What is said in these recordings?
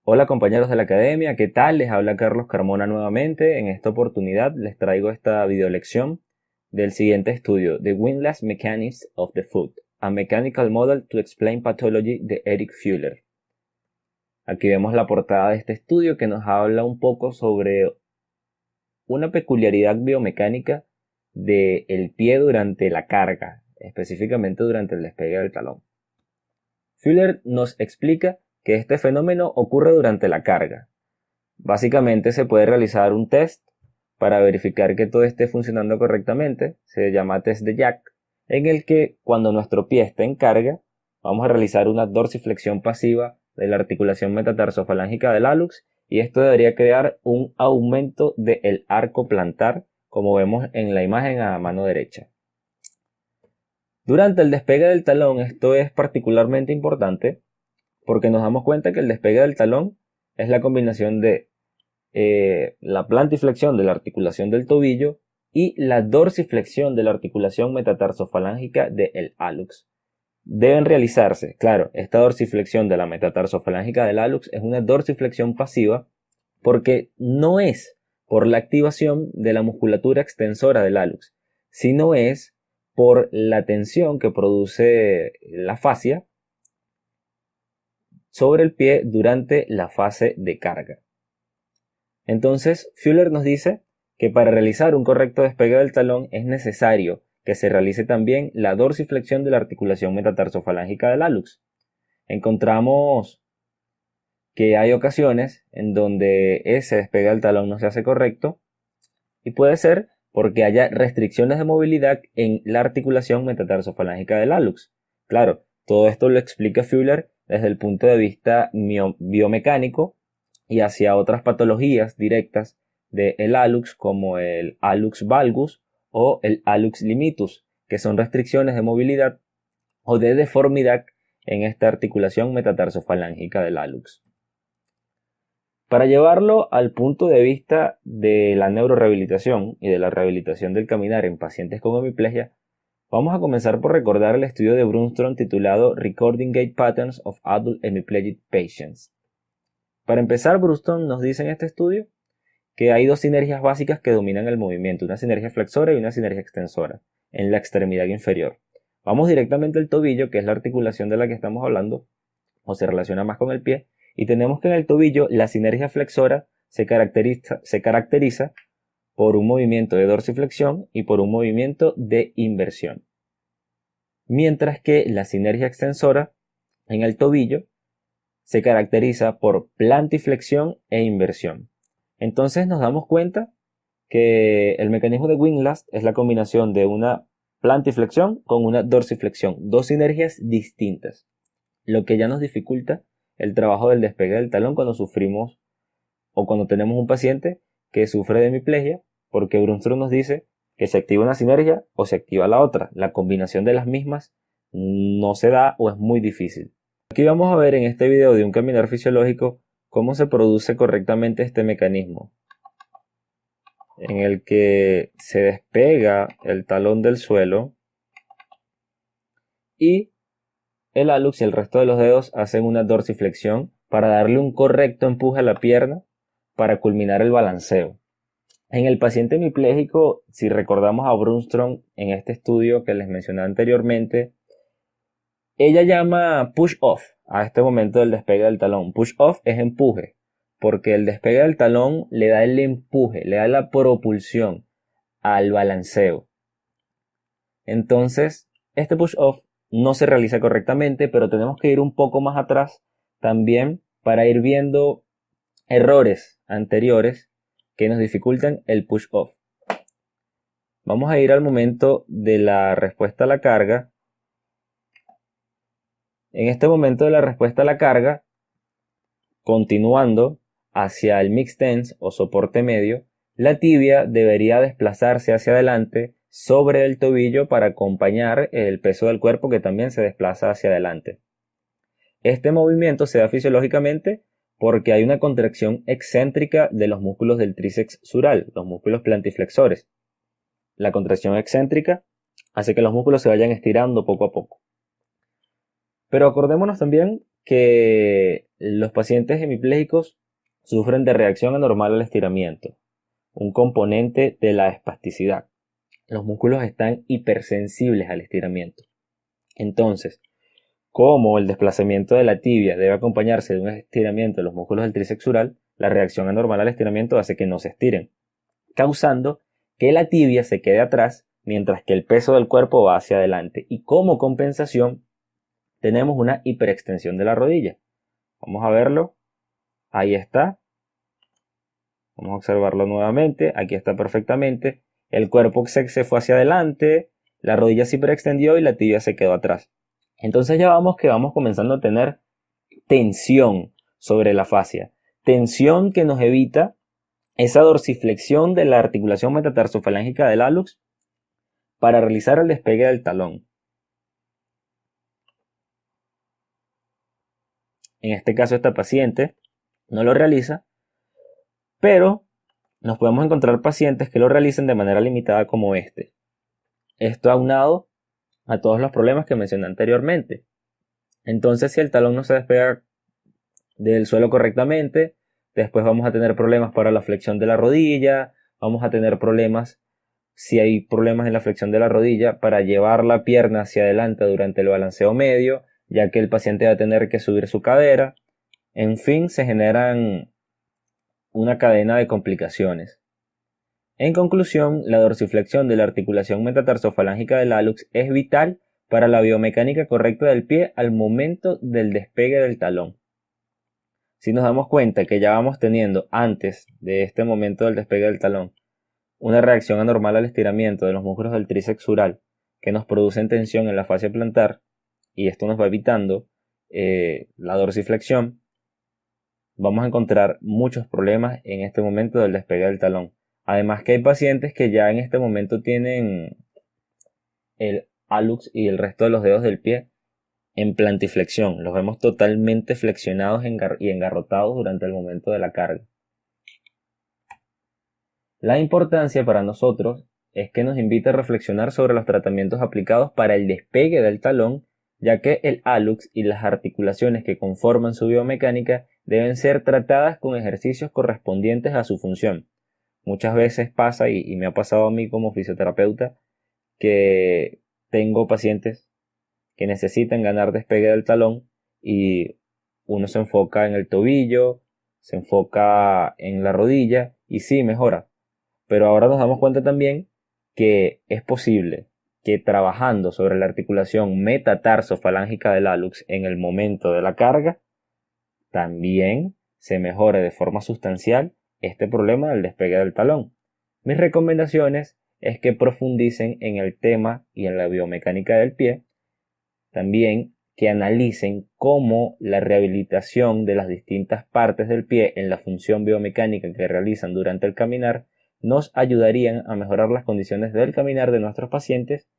Hola compañeros de la academia, ¿qué tal? Les habla Carlos Carmona nuevamente. En esta oportunidad les traigo esta videolección del siguiente estudio, The Windlass Mechanics of the Foot, a Mechanical Model to Explain Pathology de Eric Fuller. Aquí vemos la portada de este estudio que nos habla un poco sobre una peculiaridad biomecánica del pie durante la carga, específicamente durante el despegue del talón. Fuller nos explica que este fenómeno ocurre durante la carga. Básicamente se puede realizar un test para verificar que todo esté funcionando correctamente, se llama test de Jack, en el que cuando nuestro pie está en carga, vamos a realizar una dorsiflexión pasiva de la articulación metatarsofalangica del hallux y esto debería crear un aumento del arco plantar, como vemos en la imagen a mano derecha. Durante el despegue del talón esto es particularmente importante porque nos damos cuenta que el despegue del talón es la combinación de la plantiflexión de la articulación del tobillo y la dorsiflexión de la articulación metatarsofalangica del hallux. Deben realizarse, claro, esta dorsiflexión de la metatarsofalangica del hallux es una dorsiflexión pasiva porque no es por la activación de la musculatura extensora del hallux, sino es por la tensión que produce la fascia sobre el pie durante la fase de carga. Entonces, Fuller nos dice que para realizar un correcto despegue del talón es necesario que se realice también la dorsiflexión de la articulación metatarsofalangica del hallux. Encontramos que hay ocasiones en donde ese despegue del talón no se hace correcto y puede ser porque haya restricciones de movilidad en la articulación metatarsofalangica del hallux. Claro, todo esto lo explica Fuller desde el punto de vista biomecánico y hacia otras patologías directas del hallux como el hallux valgus o el hallux limitus, que son restricciones de movilidad o de deformidad en esta articulación metatarsofalangica del hallux. Para llevarlo al punto de vista de la neurorehabilitación y de la rehabilitación del caminar en pacientes con hemiplegia, vamos a comenzar por recordar el estudio de Brunstrom titulado Recording Gait Patterns of Adult Hemiplegic Patients. Para empezar, Brunstrom nos dice en este estudio que hay dos sinergias básicas que dominan el movimiento, una sinergia flexora y una sinergia extensora, en la extremidad inferior. Vamos directamente al tobillo, que es la articulación de la que estamos hablando, o se relaciona más con el pie, y tenemos que en el tobillo la sinergia flexora se caracteriza por un movimiento de dorsiflexión y por un movimiento de inversión. Mientras que la sinergia extensora en el tobillo se caracteriza por plantiflexión e inversión. Entonces nos damos cuenta que el mecanismo de Windlass es la combinación de una plantiflexión con una dorsiflexión, dos sinergias distintas, lo que ya nos dificulta el trabajo del despegue del talón cuando sufrimos o cuando tenemos un paciente que sufre de hemiplegia, porque Brunstrom nos dice que se activa una sinergia o se activa la otra. La combinación de las mismas no se da o es muy difícil. Aquí vamos a ver en este video de un caminar fisiológico cómo se produce correctamente este mecanismo, en el que se despega el talón del suelo y el hallux y el resto de los dedos hacen una dorsiflexión para darle un correcto empuje a la pierna para culminar el balanceo. En el paciente hemipléjico, si recordamos a Brunstrom en este estudio que les mencioné anteriormente, ella llama push off a este momento del despegue del talón. Push off es empuje, porque el despegue del talón le da el empuje, le da la propulsión al balanceo. Entonces, este push off no se realiza correctamente, pero tenemos que ir un poco más atrás también para ir viendo errores anteriores que nos dificultan el push off. Vamos a ir al momento de la respuesta a la carga. En este momento de la respuesta a la carga, continuando hacia el mixed tense o soporte medio, la tibia debería desplazarse hacia adelante sobre el tobillo para acompañar el peso del cuerpo que también se desplaza hacia adelante. Este movimiento se da fisiológicamente porque hay una contracción excéntrica de los músculos del tríceps sural, los músculos plantiflexores. La contracción excéntrica hace que los músculos se vayan estirando poco a poco. Pero acordémonos también que los pacientes hemipléjicos sufren de reacción anormal al estiramiento, un componente de la espasticidad. Los músculos están hipersensibles al estiramiento. Entonces, como el desplazamiento de la tibia debe acompañarse de un estiramiento de los músculos del tríceps sural, la reacción anormal al estiramiento hace que no se estiren, causando que la tibia se quede atrás mientras que el peso del cuerpo va hacia adelante. Y como compensación, tenemos una hiperextensión de la rodilla. Vamos a verlo. Ahí está. Vamos a observarlo nuevamente. Aquí está perfectamente. El cuerpo se fue hacia adelante, la rodilla se hiperextendió y la tibia se quedó atrás. Entonces ya vamos comenzando a tener tensión sobre la fascia. Tensión que nos evita esa dorsiflexión de la articulación metatarsofalángica del hallux para realizar el despegue del talón. En este caso esta paciente no lo realiza, pero nos podemos encontrar pacientes que lo realicen de manera limitada como este. Esto aunado a todos los problemas que mencioné anteriormente. Entonces, si el talón no se despega del suelo correctamente, después vamos a tener problemas para la flexión de la rodilla, vamos a tener problemas, si hay problemas en la flexión de la rodilla, para llevar la pierna hacia adelante durante el balanceo medio, ya que el paciente va a tener que subir su cadera. En fin, se generan una cadena de complicaciones. En conclusión, la dorsiflexión de la articulación metatarsofalángica del hallux es vital para la biomecánica correcta del pie al momento del despegue del talón. Si nos damos cuenta que ya vamos teniendo antes de este momento del despegue del talón una reacción anormal al estiramiento de los músculos del tríceps sural que nos producen tensión en la fascia plantar, y esto nos va evitando la dorsiflexión, vamos a encontrar muchos problemas en este momento del despegue del talón. Además que hay pacientes que ya en este momento tienen el hallux y el resto de los dedos del pie en plantiflexión. Los vemos totalmente flexionados y engarrotados durante el momento de la carga. La importancia para nosotros es que nos invita a reflexionar sobre los tratamientos aplicados para el despegue del talón, ya que el hallux y las articulaciones que conforman su biomecánica deben ser tratadas con ejercicios correspondientes a su función. Muchas veces pasa, y me ha pasado a mí como fisioterapeuta, que tengo pacientes que necesitan ganar despegue del talón y uno se enfoca en el tobillo, se enfoca en la rodilla y sí, mejora. Pero ahora nos damos cuenta también que es posible que trabajando sobre la articulación metatarsofalángica del hallux en el momento de la carga, también se mejore de forma sustancial este problema del despegue del talón. Mis recomendaciones es que profundicen en el tema y en la biomecánica del pie, también que analicen cómo la rehabilitación de las distintas partes del pie en la función biomecánica que realizan durante el caminar nos ayudarían a mejorar las condiciones del caminar de nuestros pacientes,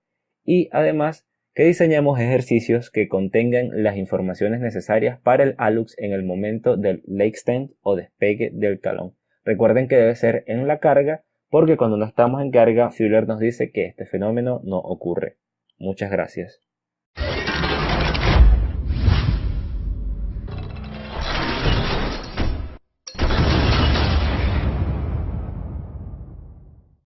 y además que diseñemos ejercicios que contengan las informaciones necesarias para el hallux en el momento del leg extend o despegue del talón. Recuerden que debe ser en la carga, porque cuando no estamos en carga, Fuller nos dice que este fenómeno no ocurre. Muchas gracias.